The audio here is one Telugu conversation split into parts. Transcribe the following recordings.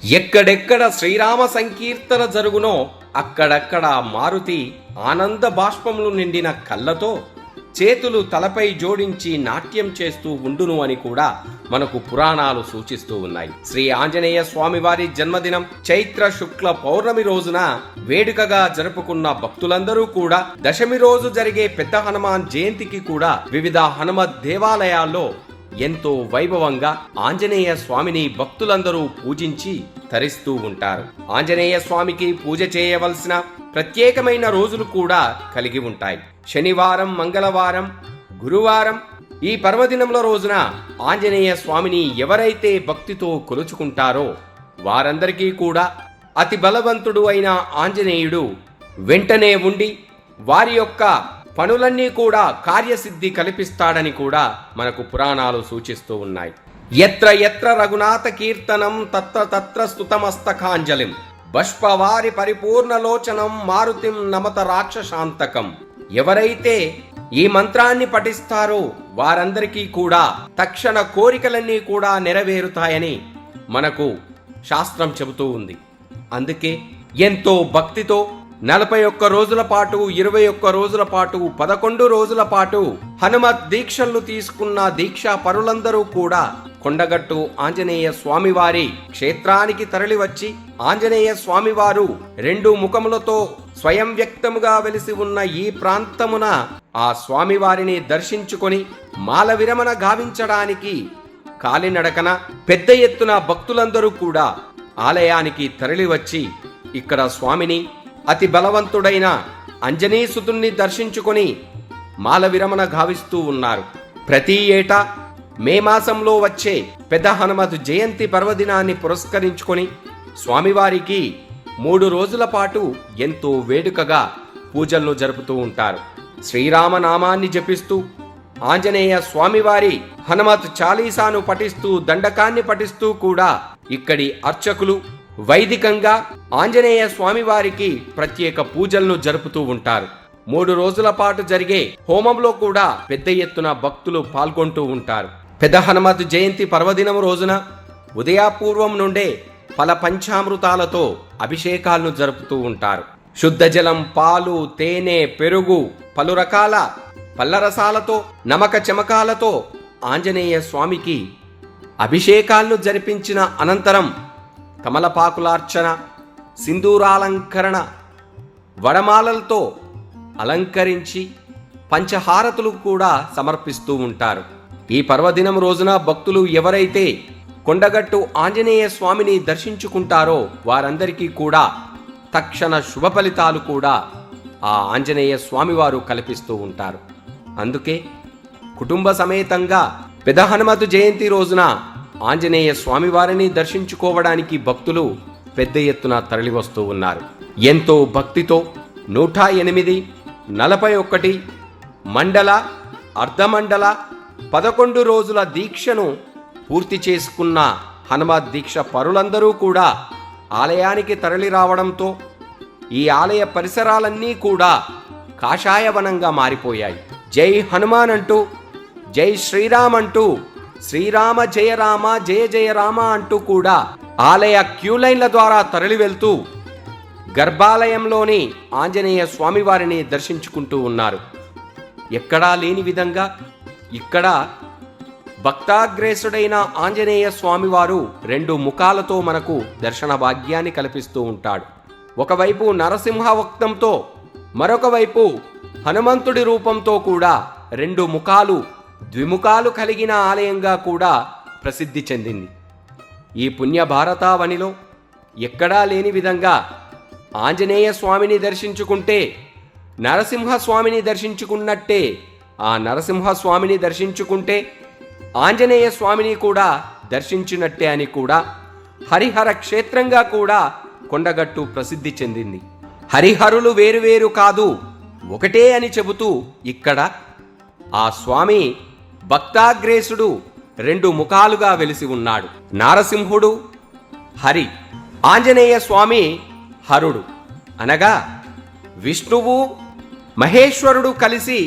ఎక్కడెక్కడ శ్రీరామ సంకీర్తన జరుగునో అక్కడక్కడ మారుతి ఆనంద బాష్పములు నిండిన కళ్ళతో చేతులు తలపై జోడించి నాట్యం చేస్తూ ఉండును అని కూడా మనకు పురాణాలు సూచిస్తూ ఉన్నాయి. శ్రీ ఆంజనేయ స్వామివారి జన్మదినం చైత్ర శుక్ల పౌర్ణమి రోజున వేడుకగా జరుపుకున్న భక్తులందరూ కూడా దశమి రోజు జరిగే పెద్ద హనుమాన్ జయంతికి కూడా వివిధ హనుమత్ దేవాలయాల్లో ఎంతో వైభవంగా ఆంజనేయ స్వామిని భక్తులందరూ పూజించి తరిస్తూ ఉంటారు. ఆంజనేయ స్వామికి పూజ చేయవలసిన ప్రత్యేకమైన రోజులు కూడా కలిగి ఉంటాయి. శనివారం, మంగళవారం, గురువారం ఈ పర్వదినముల రోజున ఆంజనేయ స్వామిని ఎవరైతే భక్తితో కొలుచుకుంటారో వారందరికీ కూడా అతి బలవంతుడు అయిన ఆంజనేయుడు వెంటనే ఉండి వారి యొక్క పనులన్నీ కూడా కార్యసిద్ధి కల్పిస్తాడని కూడా మనకు పురాణాలు సూచిస్తూ ఉన్నాయి. ఎత్ర ఎత్ర రఘునాథ కీర్తనం తత్ర తత్ర స్తుతమస్తకాంజలిం బష్పవారి పరిపూర్ణలోచనం మారుతిం నమత రాక్షశాంతకం. ఎవరైతే ఈ మంత్రాన్ని పఠిస్తారో వారందరికీ కూడా తక్షణ కోరికలన్నీ కూడా నెరవేరుతాయని మనకు శాస్త్రం చెబుతూ ఉంది. అందుకే ఎంతో భక్తితో 41 రోజుల పాటు, 21 రోజుల పాటు, 11 రోజుల పాటు హనుమత్ దీక్షలు తీసుకున్న దీక్షా పరులందరూ కూడా కొండగట్టు ఆంజనేయ స్వామివారి క్షేత్రానికి తరలివచ్చి ఆంజనేయ స్వామివారు 2 ముఖములతో స్వయం వ్యక్తముగా వెలిసి ఉన్న ఈ ప్రాంతమున ఆ స్వామివారిని దర్శించుకొని మాల విరమణ గావించడానికి కాలినడకన పెద్ద ఎత్తున భక్తులందరూ కూడా ఆలయానికి తరలివచ్చి ఇక్కడ స్వామిని అతి బలవంతుడైన అంజనీసుతుణ్ణి దర్శించుకొని మాల విరమణ గావిస్తూ ఉన్నారు. ప్రతి ఏటా మే మాసంలో వచ్చే పెద్ద హనుమత్ జయంతి పర్వదినాన్ని పురస్కరించుకొని స్వామివారికి 3 రోజుల పాటు ఎంతో వేడుకగా పూజలను జరుపుతూ ఉంటారు. శ్రీరామనామాన్ని జపిస్తూ ఆంజనేయ స్వామివారి హనుమత్ చాలీసాను పఠిస్తూ దండకాన్ని పఠిస్తూ కూడా ఇక్కడి అర్చకులు వైదికంగా ఆంజనేయ స్వామివారికి ప్రత్యేక పూజలను జరుపుతూ ఉంటారు. 3 రోజుల పాటు జరిగే హోమంలో కూడా పెద్ద ఎత్తున భక్తులు పాల్గొంటూ ఉంటారు. పెద్ద హనుమత్ జయంతి పర్వదినం రోజున ఉదయాపూర్వం నుండే ఫల పంచామృతాలతో అభిషేకాలను జరుపుతూ ఉంటారు. శుద్ధ జలం, పాలు, తేనె, పెరుగు, పలు రకాల పళ్ళరసాలతో, నమక చమకాలతో ఆంజనేయ స్వామికి అభిషేకాలను జరిపించిన అనంతరం కమలపాకులార్చన, సింధూరాలంకరణ, వడమాలలతో అలంకరించి పంచహారతులు కూడా సమర్పిస్తూ ఉంటారు. ఈ పర్వదినం రోజున భక్తులు ఎవరైతే కొండగట్టు ఆంజనేయ స్వామిని దర్శించుకుంటారో వారందరికీ కూడా తక్షణ శుభ ఫలితాలు కూడా ఆ ఆంజనేయ స్వామివారు కల్పిస్తూ ఉంటారు. అందుకే కుటుంబ సమేతంగా పెద్ద హనుమత్ జయంతి రోజున ఆంజనేయ స్వామివారిని దర్శించుకోవడానికి భక్తులు పెద్ద ఎత్తున తరలివస్తూ ఉన్నారు. ఎంతో భక్తితో 108, 41 మండల, అర్ధమండల, 11 రోజుల దీక్షను పూర్తి చేసుకున్న హనుమత్ దీక్ష పరులందరూ కూడా ఆలయానికి తరలి రావడంతో ఈ ఆలయ పరిసరాలన్నీ కూడా కాషాయవనంగా మారిపోయాయి. జై హనుమాన్ అంటూ, జై శ్రీరామ్ అంటూ, శ్రీరామ జయ రామ జయ జయ రామ అంటూ కూడా ఆలయ క్యూలైన్ల ద్వారా తరలి వెళ్తూ గర్భాలయంలోని ఆంజనేయ స్వామివారిని దర్శించుకుంటూ ఉన్నారు. ఎక్కడా లేని విధంగా ఇక్కడ భక్తాగ్రేసుడైన ఆంజనేయ స్వామివారు 2 ముఖాలతో మనకు దర్శన భాగ్యాన్ని కల్పిస్తూ ఉంటాడు. ఒకవైపు నరసింహవక్తంతో, మరొక వైపు హనుమంతుడి రూపంతో కూడా 2 ముఖాలు, ద్విముఖాలు కలిగిన ఆలయంగా కూడా ప్రసిద్ధి చెందింది. ఈ పుణ్య భారతావనిలో ఎక్కడా లేని విధంగా ఆంజనేయ స్వామిని దర్శించుకుంటే నరసింహస్వామిని దర్శించుకున్నట్టే, ఆ నరసింహస్వామిని దర్శించుకుంటే ఆంజనేయ స్వామిని కూడా దర్శించినట్టే అని కూడా హరిహర క్షేత్రంగా కూడా కొండగట్టు ప్రసిద్ధి చెందింది. హరిహరులు వేరువేరు కాదు, ఒకటే అని చెబుతూ ఇక్కడ ఆ స్వామి భక్తాగ్రేసుడు 2 ముఖాలుగా వెలిసి ఉన్నాడు. నారసింహుడు హరి, ఆంజనేయ స్వామి హరుడు. అనగా విష్ణువు మహేశ్వరుడు కలిసి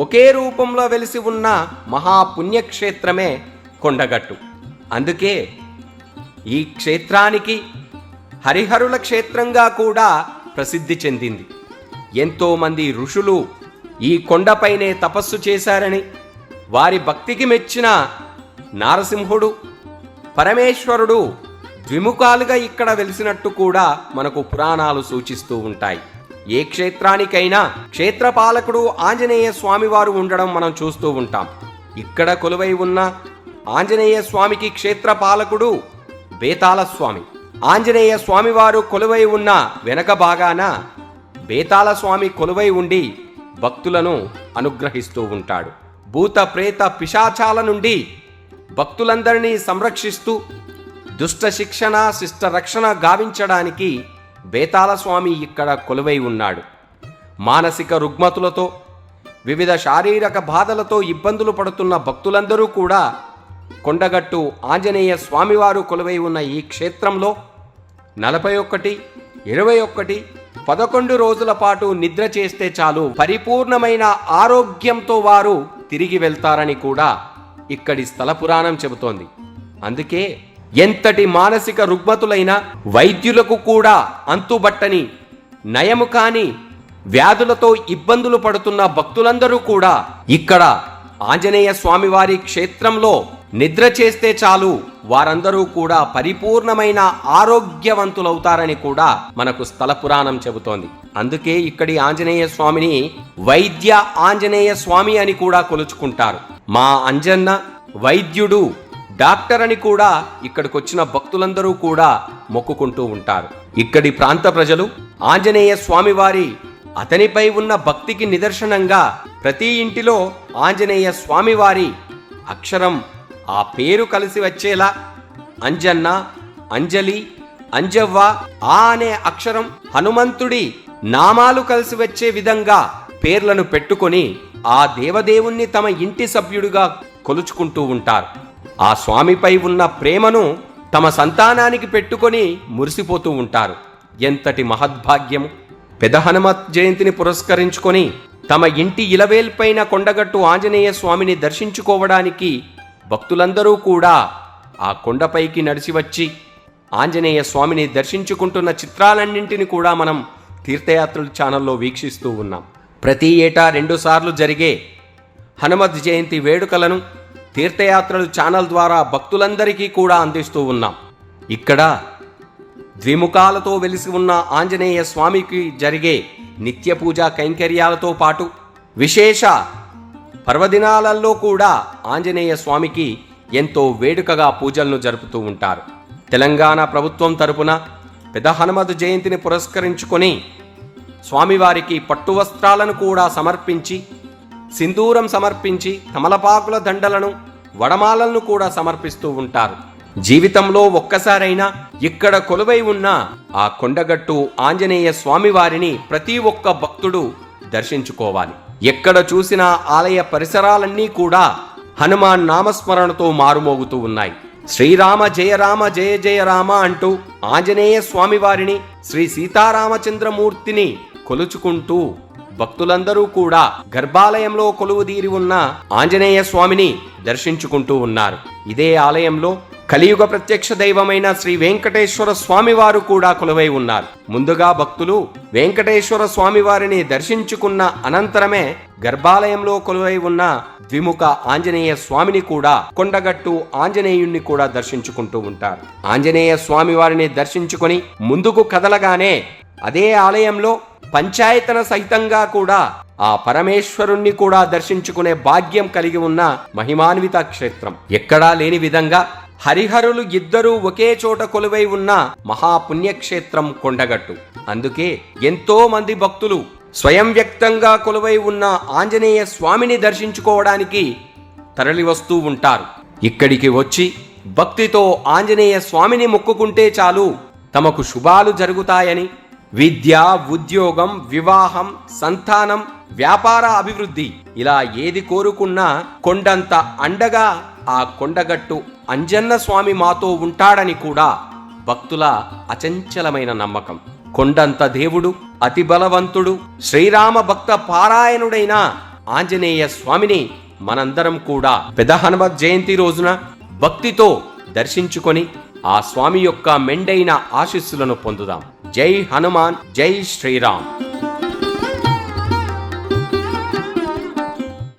ఒకే రూపంలో వెలిసి ఉన్న మహాపుణ్యక్షేత్రమే కొండగట్టు. అందుకే ఈ క్షేత్రానికి హరిహరుల క్షేత్రంగా కూడా ప్రసిద్ధి చెందింది. ఎంతోమంది ఋషులు ఈ కొండపైనే తపస్సు చేశారని, వారి భక్తికి మెచ్చిన నారసింహుడు పరమేశ్వరుడు ద్విముఖాలుగా ఇక్కడ వెలిసినట్టు కూడా మనకు పురాణాలు సూచిస్తూ ఉంటాయి. ఏ క్షేత్రానికైనా క్షేత్రపాలకుడు ఆంజనేయ స్వామివారు ఉండడం మనం చూస్తూ ఉంటాం. ఇక్కడ కొలువై ఉన్న ఆంజనేయ స్వామికి క్షేత్రపాలకుడు బేతాళ స్వామి. ఆంజనేయ స్వామివారు కొలువై ఉన్న వెనక భాగాన బేతాళ స్వామి కొలువై ఉండి భక్తులను అనుగ్రహిస్తూ ఉంటాడు. భూత ప్రేత పిశాచాల నుండి భక్తులందరినీ సంరక్షిస్తూ దుష్ట శిక్షణ శిష్ట రక్షణ గావించడానికి బేతాళ స్వామి ఇక్కడ కొలువై ఉన్నాడు. మానసిక రుగ్మతులతో వివిధ శారీరక బాధలతో ఇబ్బందులు పడుతున్న భక్తులందరూ కూడా కొండగట్టు ఆంజనేయ స్వామివారు కొలువై ఉన్న ఈ క్షేత్రంలో 41, 21, 11 రోజుల పాటు నిద్ర చేస్తే చాలు పరిపూర్ణమైన ఆరోగ్యంతో వారు తిరిగి వెళ్తారని కూడా ఇక్కడి స్థల పురాణం చెబుతోంది. అందుకే ఎంతటి మానసిక రుగ్మతులైన వైద్యులకు కూడా అంతుబట్టని నయము కాని వ్యాధులతో ఇబ్బందులు పడుతున్న భక్తులందరూ కూడా ఇక్కడ ఆంజనేయ స్వామివారి క్షేత్రంలో నిద్ర చేస్తే చాలు వారందరూ కూడా పరిపూర్ణమైన ఆరోగ్యవంతులవుతారని కూడా మనకు స్థల పురాణం చెబుతోంది. అందుకే ఇక్కడి ఆంజనేయ స్వామిని వైద్య ఆంజనేయ స్వామి అని కూడా కొలుచుకుంటారు. మా అంజన్న వైద్యుడు, డాక్టర్ అని కూడా ఇక్కడికొచ్చిన భక్తులందరూ కూడా మొక్కుకుంటూ ఉంటారు. ఇక్కడి ప్రాంత ప్రజలు ఆంజనేయ స్వామివారి అతనిపై ఉన్న భక్తికి నిదర్శనంగా ప్రతి ఇంటిలో ఆంజనేయ స్వామివారి అక్షరం ఆ పేరు కలిసి వచ్చేలా అంజన్న, అంజలి, అంజవ్వ ఆ అనే అక్షరం హనుమంతుడి నామాలు కలిసి వచ్చే విధంగా పేర్లను పెట్టుకొని ఆ దేవదేవుణ్ణి తమ ఇంటి సభ్యుడిగా కొలుచుకుంటూ ఉంటారు. ఆ స్వామిపై ఉన్న ప్రేమను తమ సంతానానికి పెట్టుకొని మురిసిపోతూ ఉంటారు. ఎంతటి మహద్భాగ్యము! పెద హనుమత్ జయంతిని పురస్కరించుకొని తమ ఇంటి ఇలవేల్పైన కొండగట్టు ఆంజనేయ స్వామిని దర్శించుకోవడానికి భక్తులందరూ కూడా ఆ కొండపైకి నడిచి వచ్చి ఆంజనేయ స్వామిని దర్శించుకుంటున్న చిత్రాలన్నింటిని కూడా మనం తీర్థయాత్రల ఛానల్లో వీక్షిస్తూ ఉన్నాం. ప్రతి ఏటా 2 సార్లు జరిగే హనుమత్ జయంతి వేడుకలను తీర్థయాత్రలు ఛానల్ ద్వారా భక్తులందరికీ కూడా అందిస్తూ ఉన్నాం. ఇక్కడ ద్విముఖాలతో వెలిసి ఉన్న ఆంజనేయ స్వామికి జరిగే నిత్య పూజా కైంకర్యాలతో పాటు విశేష పర్వదినాలలో కూడా ఆంజనేయ స్వామికి ఎంతో వేడుకగా పూజలను జరుపుతూ ఉంటారు. తెలంగాణ ప్రభుత్వం తరపున పెద హనుమత్ జయంతిని పురస్కరించుకొని స్వామివారికి పట్టు వస్త్రాలను కూడా సమర్పించి, సింధూరం సమర్పించి, తమలపాకుల దండలను, వడమాలలను కూడా సమర్పిస్తూ ఉంటారు. జీవితంలో ఒక్కసారైనా ఇక్కడ కొలువై ఉన్న ఆ కొండగట్టు ఆంజనేయ స్వామివారిని ప్రతి ఒక్క భక్తుడు దర్శించుకోవాలి. ఎక్కడ చూసినా ఆలయ పరిసరాలన్నీ కూడా హనుమాన్ నామస్మరణతో మారుమోగుతూ ఉన్నాయి. శ్రీరామ జయ రామ జయ జయ రామ అంటూ ఆంజనేయ స్వామివారిని, శ్రీ సీతారామచంద్రమూర్తిని కొలుచుకుంటూ భక్తులందరూ కూడా గర్భాలయంలో కొలువుదీరి ఉన్న ఆంజనేయ స్వామిని దర్శించుకుంటూ ఉన్నారు. ఇదే ఆలయంలో కలియుగ ప్రత్యక్ష దైవమైన శ్రీ వెంకటేశ్వర స్వామివారు కూడా కొలువై ఉన్నారు. ముందుగా భక్తులు వెంకటేశ్వర స్వామివారిని దర్శించుకున్న అనంతరమే గర్భాలయంలో కొలువై ఉన్న ద్విముఖ ఆంజనేయ స్వామిని కూడా, కొండగట్టు ఆంజనేయుణ్ణి కూడా దర్శించుకుంటూ ఉంటారు. ఆంజనేయ స్వామివారిని దర్శించుకొని ముందుకు కదలగానే అదే ఆలయంలో పంచాయతన సహితంగా కూడా ఆ పరమేశ్వరుణ్ణి కూడా దర్శించుకునే భాగ్యం కలిగి ఉన్న మహిమాన్విత క్షేత్రం. ఎక్కడా లేని విధంగా హరిహరులు ఇద్దరూ ఒకే చోట కొలువై ఉన్న మహాపుణ్యక్షేత్రం కొండగట్టు. అందుకే ఎంతో మంది భక్తులు స్వయం వ్యక్తంగా కొలువై ఉన్న ఆంజనేయ స్వామిని దర్శించుకోవడానికి తరలి వస్తూ ఉంటారు. ఇక్కడికి వచ్చి భక్తితో ఆంజనేయ స్వామిని మొక్కుకుంటే చాలు తమకు శుభాలు జరుగుతాయని, విద్య, ఉద్యోగం, వివాహం, సంతానం, వ్యాపార అభివృద్ధి ఇలా ఏది కోరుకున్నా కొండంత అండగా ఆ కొండగట్టు అంజన్న స్వామి మాతో ఉంటాడని కూడా భక్తుల అచంచలమైన నమ్మకం. కొండంత దేవుడు, అతి బలవంతుడు, శ్రీరామ భక్త పారాయణుడైన ఆంజనేయ స్వామిని మనందరం కూడా పెద హనుమత్ జయంతి రోజున భక్తితో దర్శించుకొని ఆ స్వామి యొక్క మెండైన ఆశీస్సులను పొందుదాం. జై హనుమాన్, జై శ్రీరామ్.